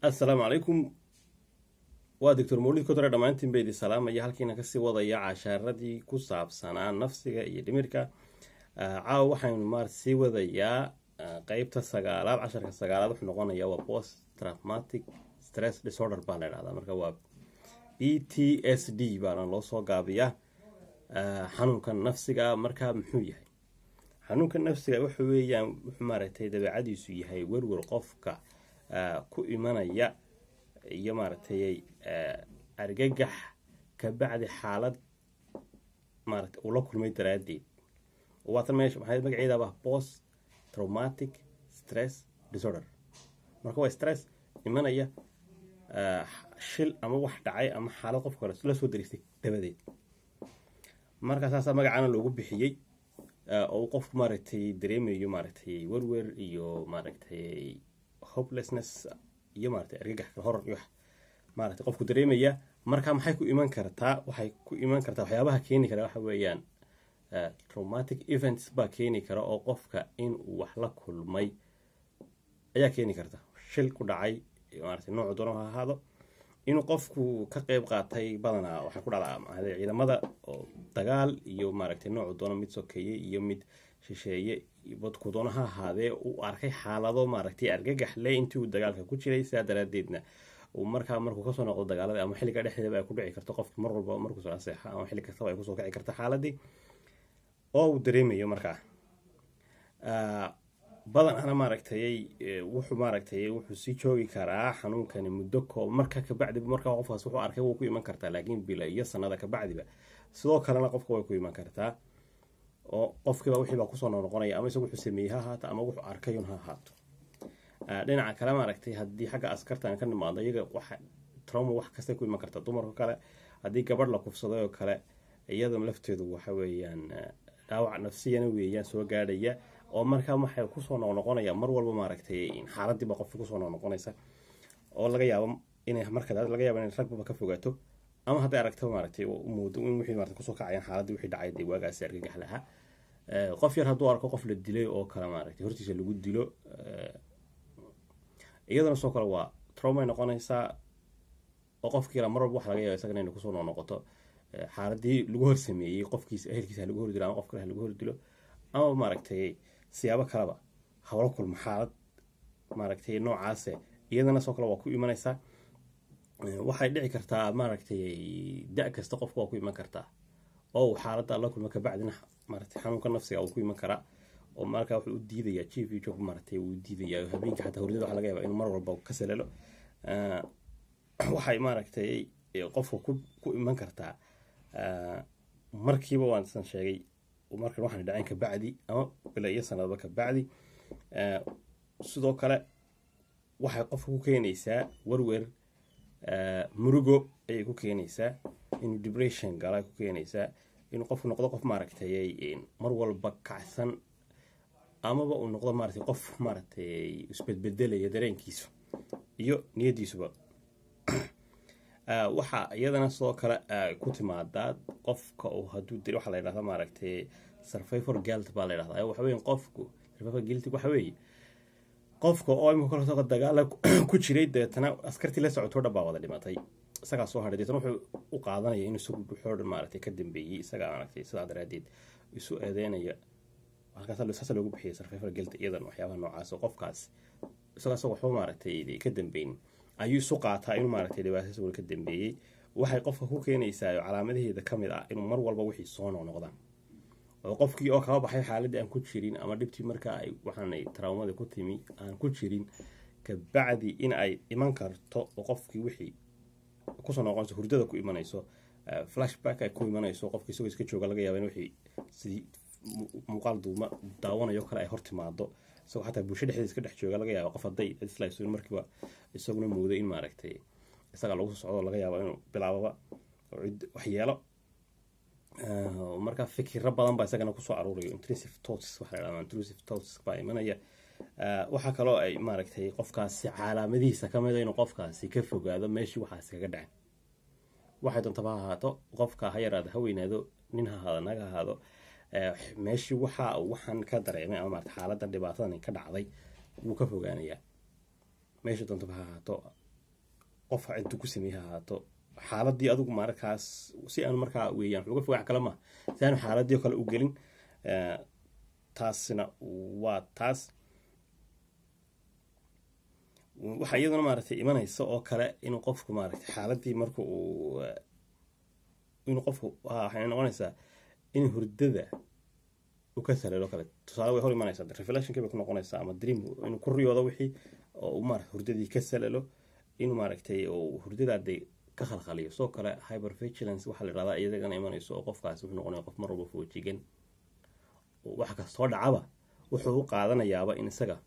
السلام عليكم ودكتور مولود كتر دمانتين بيدي سلام يا halkiina ka sii wadaya casharadii ku saabsanaa nafsiga iyo dhimirka caawa waxaan sii wadayaa qaybta sagaalaad casharka sagaalaad wuxuu noqonayaa waa post traumatic stress disorder baa la yiraahdaa marka waa PTSD baana loo soo gaabiyaa xanuunka nafsiga marka muxuu yahay xanuunka nafsiga wuxuu weeyaan wuxuu maaragtay dabeecadiisu yahay werwer qofka ku imanaya iyo maaragtay argagax ka bacdi xaalad maaragtay ula kulmay daraadeed waatan meesha maxay magaceeda post traumatic stress disorder marka waa stress imanaya shil ama wax dhacay ama xaalad qofka la soo diristay dabadeed marka saas magacana loogu bixiyay oo qofku maaragtay dareemayo maaragtay werwer iyo maaragtay hopelessness iyo maaragtay argagax hor iyo maaragtay qofku dareemaya marka maxay ku iman kartaa waxyaabaha keeni kara waxa weeyaan traumatic events ba keeni kara oo qofka in uu wax la kulmay ayaa keeni karta shil ku dhacay maaragtay nooc doon ha ahaado inuu qofku ka qayb qaatay badanaa waxa ku dhacay ciidamada oo dagaal iyo maaragtay nooc doon mid sokeeyay iyo mid shisheeye badku doon ha ahaadee uu arkay xaalado maaragtay argagax leh intii uu dagaalka ku jiray sida daraadeedna uu markuu ka soo noqdo dagaalada ama xilliga dhexdeeda ay ku dhici karto qofka mar walba markuu soo aseexa ama xilli kasta ay ku soo kici karto xaaladii oo uu dareemayo markaa badan ana maaragtay wuxuu sii joogi karaa xanuunkani muddo kooban marka ka bacdi marka qofkaas wuxuu arkay wuu ku iman kartaa laakiin bila iyo sanada ka bacdiba sidoo kalena qofka way ku iman kartaa oo qofkiiba wixii ku soo noqonaya ama isagu wuxuu sameeyay ha haato ama wuxuu arkay ha haato dhinaca kale maaragtay haddii xagga askartan ka nimaado iyaga waxa trauma wax kasta ku iman karta dumarka kale haddii gabadh la kufsaday oo kale iyada lafteedu waxa weeyaan dhaawac nafsiyan weeyaan soo gaadhaya oo marka waxay ku soo noqonaya mar walba maaragtay xaaladiiba qofka ku soo noqonaysa oo laga yaabo inay ragba ka fogaato ama hadday aragto maaragtay muudo in wixii maaragtay ku soo kacayaan xaaladii wixii dhacay waagaas argagax lahaa qof yar hadduu arko qof la dilay oo kale maaragtay hortiisa lagu dilo iyadana soo kale waa trauma noqonaysa oo qofkii mar walba wax laga yaabo isagana inuu ku soo noqoto xaaladii lagu horsameeyay qofkiisa ehelkiisa lagu hor dilo ama qof kale lagu hor dilo ama maaragtay siyaabo kaleba hawlo kulma xaalad maaragtay noocaas iyadana soo kale waa ku imanaysa waxay dhici kartaa maaragtay da kasta qofku waa ku iman kartaa oo xaaladda la kulma ka bacdina maaragtay xanuunka nafsiga uu ku iman karaa oo marka wuxuu u diidayaa chief job maaragtay uu diidayaa habeenkii xataa hurdada waxa laga yaabaa in mar walba ka salalo waxay maaragtay qofku ku iman kartaa markiiba waan san sheegay markan waxaan dhacay ka bacdi ama bila iyo sanadba ka bacdi sidoo kale waxay qofku ku keenaysaa werwer murugo ay ku keenaysaa in depression galay ku keenaysaa in qofku noqdo qof maaragtay mar walba kacsan amaba uu noqdo maaragtay qof maaragtay isbedbedelaya dareenkiisa iyo niyadiisuba waxa iyadana soo kale ku timaadaa qofka uu hadduu dilo waxa la yiraahdaa maaragtay survivor guilt baa la yiraahdaa waxa weeyaan qofku survivor guilt waxa weeye qofka oo imika kala soo dagaal ku jiray deetana askartii la socoto dhaba wada dhimatay isaga soo haray deetana wuxuu u qaadanaya inuu soo dhuxood maaragtay ka dambeeyay isaga maaragtay sida daraadeed isu eedeynaya halkaas loogu bixiyay survivor guilt iyadan waxyaabaha noocaas oo qofkaas isaga wuxuu maaragtay ka dambeeyay ayuu soo qaataa inuu maaragtay dhibaatadiisa wada ka dambeeyay waxay qofka ku keenaysaa calaamadaheeda kamid ah inuu mar walba wixii soo noqdaan oo qofkii oo kaba baxay xaaladii aan ku jirin ama dhibtii marka ay waxaanay traumada ku timi aan ku jirin ka bacdi in ay iman karto oo qofkii wixii ku soo noqonayso hurdada ku imanayso flashback ay ku imanayso qofkii isagoo iska jooga laga yaabo in wixii sidii muuqaal duuma daawanayo kale ay hor timaado isagoo xataa bulshada dhexdeeda iska dhex jooga laga yaabo qof hadday islayso in markiiba isaguna moodo in maaragtay isaga lagu soo socdo laga yaabo inuu bilaababa waxyeelo marka fikirro badan baa isagana ku soo aruurayo intrusive thoughts waxa la yiraahdaa intrusive thoughts baa imanaya waxa kaloo ay maaragtay qofkaasi calaamadihiisa kamid ah inuu qofkaasi ka fogaado meeshii waxaas kaga dhacay waxay doontaa ha ahaato qofka ha yaraado ha weynaado nin ha ahaado naga ahaado meeshii waxaan ka dareemay ama maaragtay xaaladda dhibaatadan ka dhacday wuu ka fogaanayaa meesha doontoba ha ahaato qof intuu ku sameeyey ha ahaato xaaladii adigu markaas si aanu markaa weeyaan uga fogax kale ma si aanu xaaladii kale u gelin taasina waa taas waxa iyaduna maaragtay imanaysa oo kale inuu qofku maaragtay xaaladii marka uu inuu qofku waxay noqonaysaa in hurdada uu ka saleelo kale tusaale way hor imanaysaa reflectionkii bay ku noqonaysaa ama dream inuu ku riyoodo wixii oo uu maaragtay hurdadii ka saleelo inuu maaragtay oo hurdadaadii ka khalkhaliyo soo kale hypervigilance waxa la yiraahdaa iyadana imanayso oo qofkaas wuxuu noqonayaa qof mar walba foojigan wax ka soo dhacaba wuxuu u qaadanayaaba in isaga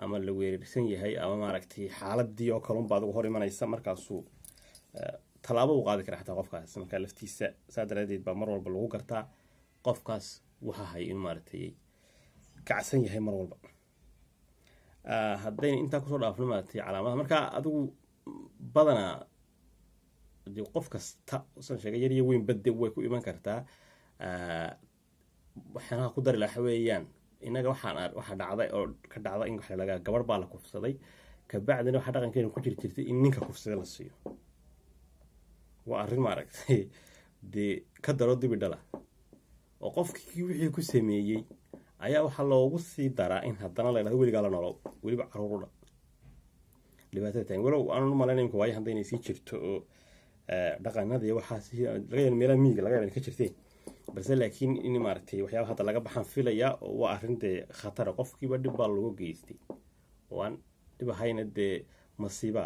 ama la weerarsan yahay ama maaragtay xaaladii oo kale baad ugu hor imanaysa markaasuu talaabo u qaadi kara xataa qofkaas marka laftiisa saadaradeed ba mar walba lagu gartaa qofkaas waxa hay in maaragtay kacsan yahay mar walba haddayna intaa kusoo dhaafno maaragtay calaamadaha marka adigu badanaa qof kasta san sheegay yar iyo weyn badde way ku iman kartaa waxaana ku dari lahaa weeyaan inaga waxa dhacday oo ka dhacday in wax laga gabar baa la kufsaday ka bacdina waxa dhaqankeena ku jirtay in ninka kufsaday la siiyo waa arrin maaragtay ka daro dibi dhala oo qofkii wixii ku sameeyay ayaa waxa loogu sii daraa in haddana la yiraahdo weligaa la nolow weliba caruurda dhibaatada tahay walow aanu malaynayno waayo hadday sii jirto oo dhaqanadii waxa laga yaabaa meelaha miyiga laga yaabaa ka jirtay balse laakiin in maaragtay waxyaabo hadda laga baxan filaya oo waa arrinta khatar qofkiiba dhib baa lagu geystay oo aan dhib ahayna masiiba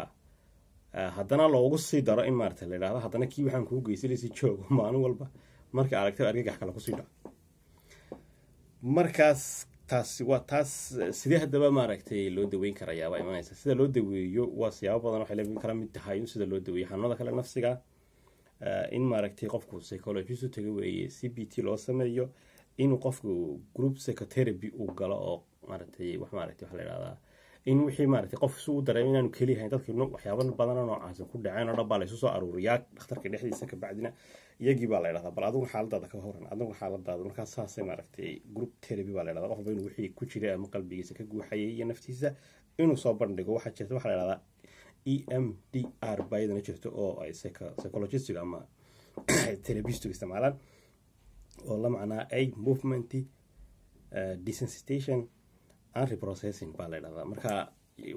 haddana loogu sii daro in maaragtay la yiraahdo haddana kii waxaan kugu geystay si joogo maalin walba marka aragtay argagax kale ku sii dhac markaas taasi waa taas sidee haddaba maaragtay loo daweyn karayaa waa imanaysa sida loo daweeyo waa siyaabo badan waxay leeyihiin kala mid tahay sida loo daweeyo xanuunada kale nafsiga in maaragtay qofku psychologist taga weeye CBT loo sameeyo in qofku group psychotherapy uu galo oo maaragtay wax la yiraahdaa in wixii maaragtay qof soo dareemo inaanu kaliya hayn dadka waxyaabo badan oo noocaas ku dhaceen oo dhab la soo aruuriyaa dhakhtarka dhexdiisa ka bacdina iyagii baa la yiraahdaa bal adigu xaaladaada ka horan adigu xaaladaada marka saasay maaragtay group therapy baa la yiraahdaa qofba inuu wixii ku jiray ama qalbigiisa ka guuxayay iyo naftiisa inuu soo bandhigo waxa jirta waxa la yiraahdaa EMDR baydana jirto oo ay psychologist ama therapist isticmaalaan oo la macnaa ay movement desensitization and reprocessing baa la yiraahdaa marka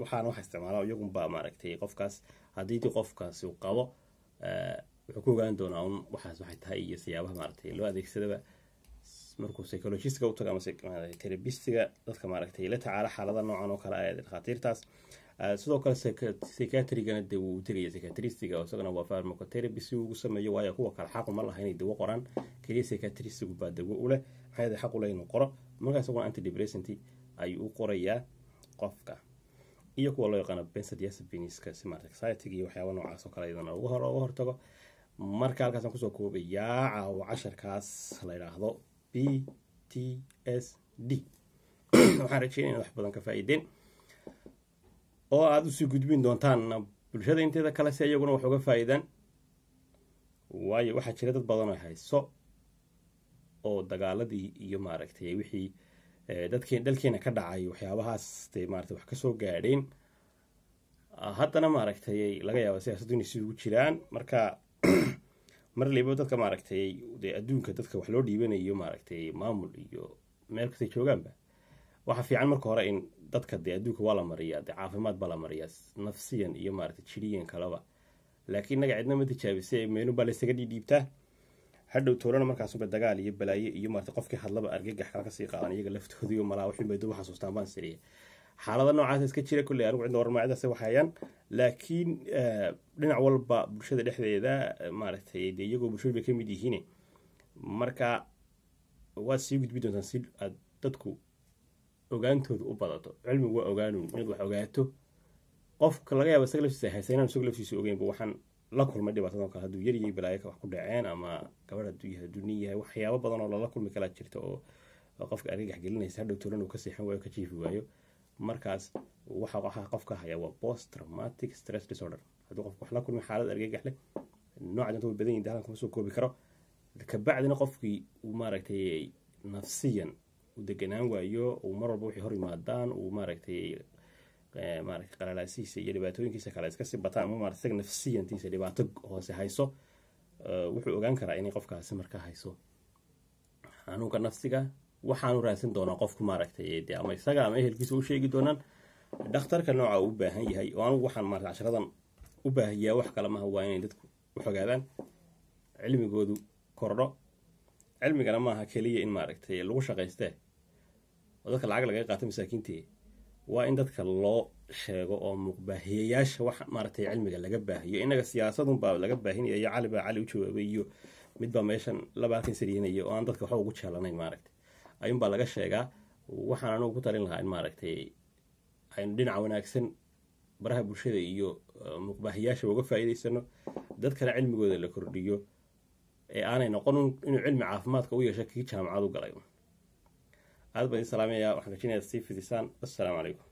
waxaan wax isticmaalaa iyagu baa maaragtay qofkaas haddii qofkaas uu qabo wuxuu ku ogaan doonaa waxaas waxay tahay iyo siyaabaha maaragtay loo adeegsadaba markuu psychologist-ga u tago ama therapist-ga dadka maaragtay la tacaala xaalada noocan oo kale ah dhaqaatiirtaas sidoo kale psychiatrigana dee wuu tegaya psychiatristiga oo isagana waa pharmacotherapy si ugu sameeyo waayo kuwa kale xaq uma laha inay dawo qoraan keliya psychiatristigu baa dawo u leh maxay xaq u leh inuu qoro markaa isaguna antidepressant ayuu u qorayaa qofka iyo kuwa loo yaqaano benzodiazepinska si maaragtay anxiety iyo waxyaabo noocaas oo kale iyadana ugu hortago marka halkaas aan kusoo koobayaa caawa casharkaas la yiraahdo PTSD waxaan rajeynayaa wax badan ka faa'iideen oo aad usii gudbin doontaan bulshada inteeda kale si iyaguna wax uga faa'iidaan waayo waxaa jira dad badan oo hayso oo dagaaladii iyo maaragtay wixii dalkeena ka dhacay waxyaabahaas maaragtay wax ka soo gaadheen haddana maaragtay laga yaabo siyaasaddu inay si ugu jiraan marka mar liibo dadka maaragtay adduunka dadka wax loo dhiibanayo maaragtay maamul iyo meel kasta joogaanba waxa fiican marka hore in dadka adduunka waa la mariyaa caafimaad baa la mariyaa nafsiyan iyo maaragtay jiriyan kalaba laakiin naga cidna ma tijaabisay meelun baa la isaga dhiibtaa hadhow toolana markaasuba dagaal iyo balaayo iyo maaragtay qofkii hadlaba argagax kala ka sii qaadan iyaga laftoodii oo malaa wixii bay dib u xasuustaan baan sariye xaalada noocaas iska jira kulli anigu cidna warmaacdaas waxayaan laakiin dhinac walba bulshada dhexdeeda maaragtay iyagoo bulshada ka mid yihiin marka waa sii gudbi doontaan si dadku ogaantooda u badato cilmigu waa ogaanun mid wax ogaato qofka laga yaabo isaga laftiisa haysanaan isaga laftiisa ogeynba waxaan la kulmay dhibaatado kale hadduu yar yahay balaayo wax ku dhaceen ama gabadh hadduu yahay dunia yahay waxyaabo badan oo lala kulmi kala jirta oo qofka argagax gelinaysa hadhow tolan uu ka seexan waayo ka jiifi waayo markaas waxa qofka haya waa post traumatic stress disorder hadduu qofku wax la kulmi xaalad argagax leh noocan intuu badan yahay kuma soo koobi karo ka bacdina qofkii uu maaragtay nafsiyan u deganaan waayo uu mar walba wixii hor yimaadaan uu maaragtay maaragtay qalalaasiisa iyo dhibaatooyinkiisa kale iska sii bataan ama maaragtay isaga nafsiyantiisa dhibaato hoose hayso wuxuu ogaan karaa inay qofkaasi markaa hayso xanuunka nafsiga waxaanu raadsan doonaa qofku maaragtay dee ama isaga ama ehelkiisa u sheegi doonaan dhakhtarka nooca uu u baahan yahay oo anigu waxaan maaragtay casharadan u baahiyaa wax kale maaha waa inay dadku u xogaadaan cilmigoodu kordho cilmigana maaha keliya in maaragtay lagu shaqaystee oo dadka lacag laga qaato masaakiintii waa in dadka loo sheego oo muuqbaahiyayaasha wax maaragtay cilmiga laga baahiyo inaga siyaasadun baa laga baahinaya iyo cali baa cali u jawaabay iyo mid baa meeshan laba halkan sariyanaya oo aan dadka waxba ugu jeelanayn maaragtay ayuunbaa laga sheegaa waxaan anugu ku talin lahaa in maaragtay aynu dhinaca wanaagsan baraha bulshada iyo muuqbaahiyaasha uga faa'iidaysano dadkana cilmigooda la kordhiyo ee aanay noqon inuu cilmi caafimaadka u yeesho kii jaamacad u galay aad baan idin salaamayaa waxaan rajaynayaa sii fidisaan assalaamu calaykum